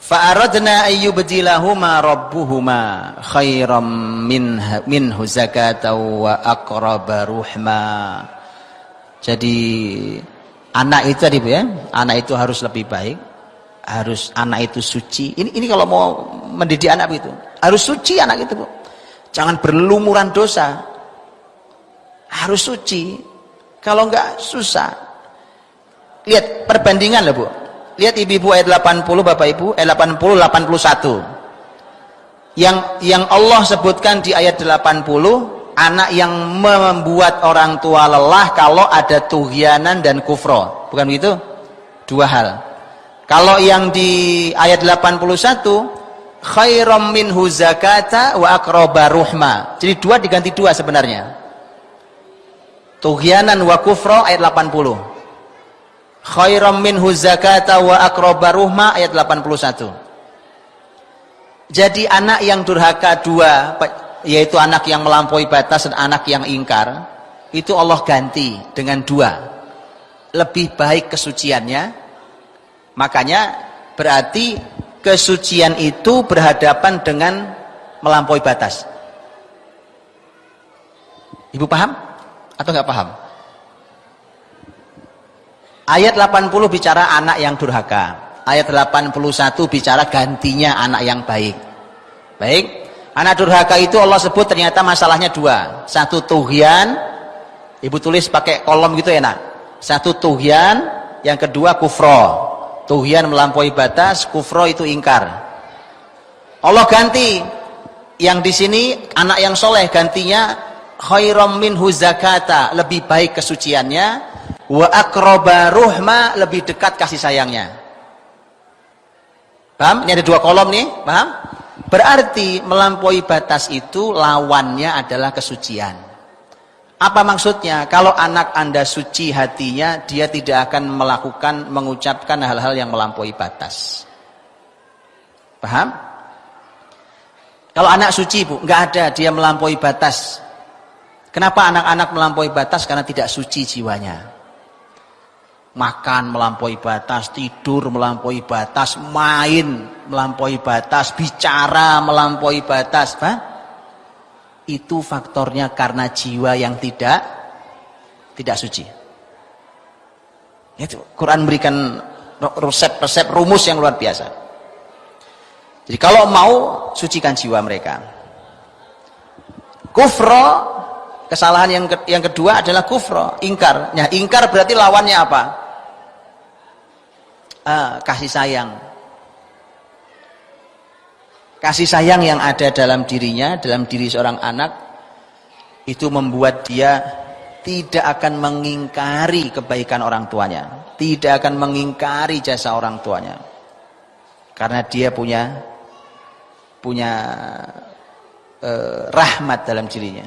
Fa'aradna ayyubdilahuma rabbuhuma khairam minhu zakata wa aqraba ruhma. Jadi anak itu tadi Bu ya, anak itu harus lebih baik, harus anak itu suci. Ini kalau mau mendidik anak itu harus suci anak itu Bu. Jangan berlumuran dosa. Harus suci. Kalau enggak susah. Lihat perbandingan loh Bu. Lihat ibu-ibu ayat 80 Bapak Ibu, ayat 80 81. Yang Allah sebutkan di ayat 80, anak yang membuat orang tua lelah kalau ada tughyanan dan kufro. Bukan begitu? Dua hal. Kalau yang di ayat 81, khairam minhu zakata wa aqraba ruhma. Jadi dua diganti dua sebenarnya. Tughyanan wa kufro ayat 80. Khairam minhu zakata wa aqraba ruhma ayat 81. Jadi anak yang durhaka dua, yaitu anak yang melampaui batas dan anak yang ingkar, itu Allah ganti dengan dua. Lebih baik kesuciannya. Makanya berarti kesucian itu berhadapan dengan melampaui batas. Ibu paham atau nggak paham? Ayat 80 bicara anak yang durhaka. Ayat 81 bicara gantinya anak yang baik. Baik. Anak durhaka itu Allah sebut ternyata masalahnya dua. Satu tughyan. Ibu tulis pakai kolom gitu ya nak. Satu tughyan. Yang kedua kufro. Tughyan melampaui batas. Kufro itu ingkar. Allah ganti. Yang di sini anak yang soleh gantinya khairam minhu zakata. Lebih baik kesuciannya. Wa aqraba ruhma, lebih dekat kasih sayangnya. Paham? Ini ada dua kolom nih, paham? Berarti melampaui batas itu lawannya adalah kesucian. Apa maksudnya? Kalau anak Anda suci hatinya, dia tidak akan mengucapkan hal-hal yang melampaui batas. Paham? Kalau anak suci Bu, nggak ada dia melampaui batas. Kenapa anak-anak melampaui batas? Karena tidak suci jiwanya. Makan melampaui batas, tidur melampaui batas, main melampaui batas, bicara melampaui batas. Itu faktornya karena jiwa yang tidak suci. Itu Quran berikan resep-resep rumus yang luar biasa. Jadi kalau mau sucikan jiwa mereka. Kufro, kesalahan yang kedua adalah kufro, ingkar. Nah, ingkar berarti lawannya apa? Kasih sayang. Kasih sayang yang ada dalam dirinya, dalam diri seorang anak, itu membuat dia tidak akan mengingkari kebaikan orang tuanya, tidak akan mengingkari jasa orang tuanya, karena dia punya rahmat dalam dirinya,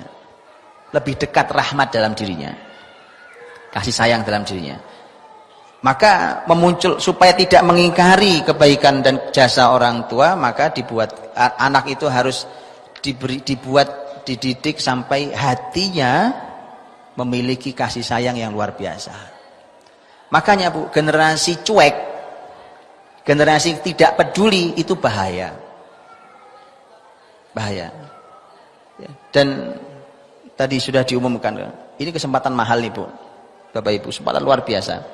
lebih dekat rahmat dalam dirinya, kasih sayang dalam dirinya. Maka supaya tidak mengingkari kebaikan dan jasa orang tua, maka anak itu harus dididik sampai hatinya memiliki kasih sayang yang luar biasa. Makanya Bu, generasi cuek, generasi tidak peduli itu bahaya. Bahaya. Dan tadi sudah diumumkan, ini kesempatan mahal nih Bu, Bapak Ibu, kesempatan luar biasa.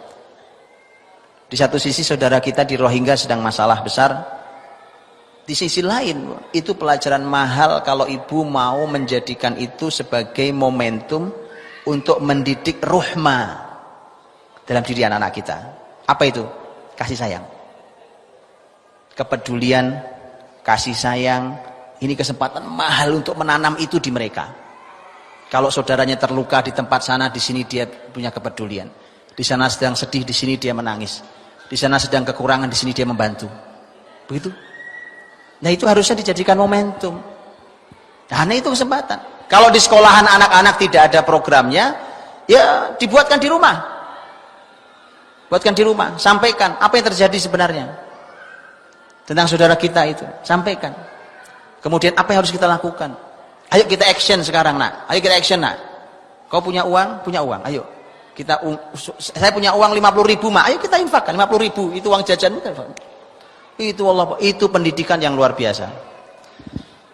Di satu sisi saudara kita di Rohingya sedang masalah besar. Di sisi lain itu pelajaran mahal kalau ibu mau menjadikan itu sebagai momentum untuk mendidik ruhma dalam diri anak-anak kita. Apa itu? Kasih sayang. Kepedulian, kasih sayang. Ini kesempatan mahal untuk menanam itu di mereka. Kalau saudaranya terluka di tempat sana, di sini dia punya kepedulian. Di sana sedang sedih, di sini dia menangis. Di sana sedang kekurangan, di sini dia membantu. Begitu. Nah itu harusnya dijadikan momentum. Nah itu kesempatan. Kalau di sekolahan anak-anak tidak ada programnya, ya dibuatkan di rumah. Buatkan di rumah. Sampaikan apa yang terjadi sebenarnya tentang saudara kita itu. Sampaikan. Kemudian apa yang harus kita lakukan? Ayo kita action sekarang nak. Ayo kita action nak. Kau punya uang? Punya uang. Ayo. Saya punya uang 50.000 mak, ayo kita infakkan 50.000, itu uang jajan bukan? Itu Allah, itu pendidikan yang luar biasa.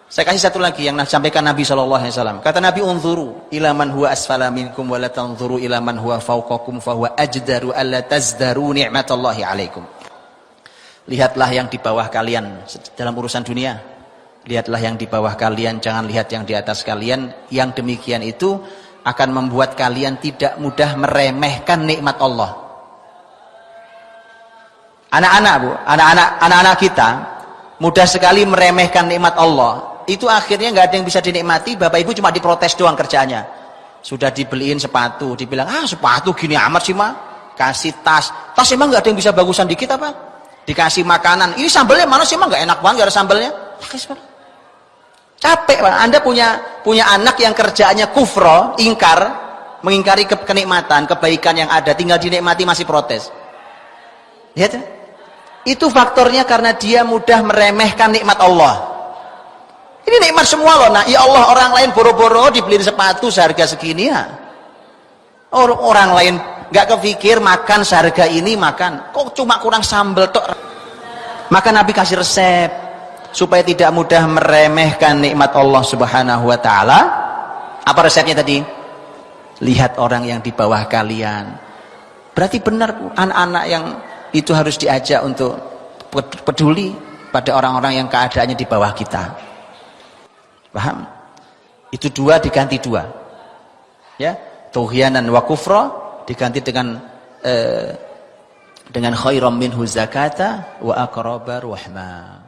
Saya kasih satu lagi yang sampaikan Nabi SAW. Kata Nabi, unzuru ila man huwa asfala minkum wa la tanzuru ila man huwa fawqakum fa huwa ajdaru alla tazdaru ni'matallahi alaikum. Lihatlah yang di bawah kalian dalam urusan dunia. Lihatlah yang di bawah kalian, jangan lihat yang di atas kalian. Yang demikian itu akan membuat kalian tidak mudah meremehkan nikmat Allah. Anak-anak Bu, anak-anak kita mudah sekali meremehkan nikmat Allah. Itu akhirnya nggak ada yang bisa dinikmati. Bapak Ibu cuma diprotes doang kerjaannya. Sudah dibeliin sepatu, dibilang sepatu gini amat sih mah. Kasih tas emang nggak ada yang bisa bagusan dikit apa? Dikasih makanan, ini sambalnya mana sih emang nggak enak banget gak ada sambalnya. Capek Pak. Anda punya anak yang kerjaannya kufro, mengingkari kenikmatan, kebaikan yang ada, tinggal dinikmati masih protes. Lihat ya? Itu faktornya karena dia mudah meremehkan nikmat Allah. Ini nikmat semua loh. Nah, ya Allah, orang lain boro-boro dibeliin sepatu seharga segini ya. Orang lain nggak kepikir makan seharga ini makan. Kok cuma kurang sambal tok. Maka Nabi kasih resep supaya tidak mudah meremehkan nikmat Allah Subhanahu wa taala. Apa resepnya tadi? Lihat orang yang di bawah kalian. Berarti benar anak-anak yang itu harus diajak untuk peduli pada orang-orang yang keadaannya di bawah kita. Paham? Itu 2 diganti 2. Ya, tughyanan wa kufra diganti dengan khairam minhu zakata wa aqraba rahma.